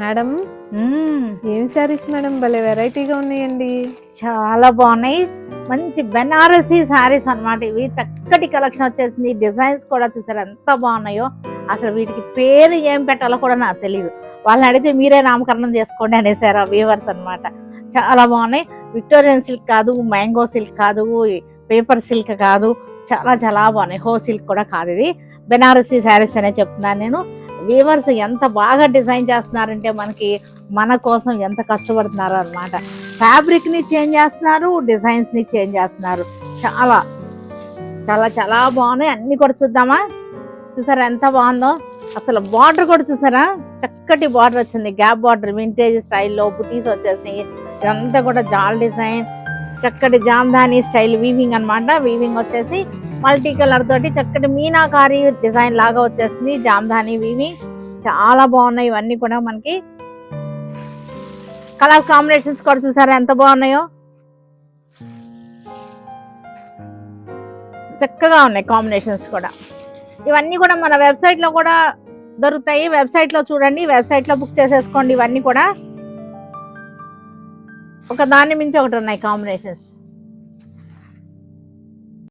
Madam మ్మ్. ఏం saris madam భలే వెరైటీగా ఉన్నాయండి. చాలా బాగున్నాయి. మంచి బెనారసీ శారీస్ అన్నమాట. ఇవి చక్కటి కలెక్షన్ వచ్చేసింది. డిజైన్స్ కూడా చూసారు ఎంత బాగున్నాయో. అసలు వీటికి పేరు ఏం పెట్టాలో కూడా నాకు తెలియదు. వాళ్ళని అడిగితే మీరే నామకరణం చేసుకోండి అనేసారు ఆ వీవర్స్ అన్నమాట. చాలా బాగున్నాయి. విక్టోరియన్ సిల్క్ కాదు, మ్యాంగో సిల్క్ కాదు, పేపర్ సిల్క్ కాదు, చాలా చాలా బాగున్నాయి. హో సిల్క్ కూడా కాదు, ఇది బెనారసీ శారీస్ అనే చెప్తున్నాను నేను. వీవర్స్ ఎంత బాగా డిజైన్ చేస్తున్నారంటే మనకి మన కోసం ఎంత కష్టపడుతున్నారో అన్నమాట. ఫ్యాబ్రిక్ ని చేంజ్ చేస్తున్నారు, డిజైన్స్ ని చేంజ్ చేస్తున్నారు. చాలా చాలా చాలా బాగున్నాయి. అన్ని కూడా చూద్దామా? చూసారా ఎంత బాగుందో? అసలు బార్డర్ కూడా చూసారా, చక్కటి బార్డర్ వచ్చింది. గ్యాప్ బార్డర్ వింటేజ్ స్టైల్లో బుటీస్ వచ్చేసినాయి. ఇదంతా కూడా జాల్ డిజైన్, చక్కటి జామ్దాని స్టైల్ వీవింగ్ అన్నమాట. వీవింగ్ వచ్చేసి మల్టీ కలర్ తోటి చక్కటి మీనాకారి డిజైన్ లాగా వచ్చేస్తుంది. జామ్దాని వీవింగ్ చాలా బాగున్నాయి. ఇవన్నీ కూడా మనకి కలర్ కాంబినేషన్స్ కూడా చూసారా ఎంత బాగున్నాయో. చక్కగా ఉన్నాయి కాంబినేషన్స్ కూడా. ఇవన్నీ కూడా మన వెబ్సైట్ లో కూడా దొరుకుతాయి. వెబ్సైట్ లో చూడండి, వెబ్సైట్ లో బుక్ చేసేసుకోండి. ఇవన్నీ కూడా ఒక దాని మించి ఒకటి ఉన్నాయి కాంబినేషన్స్.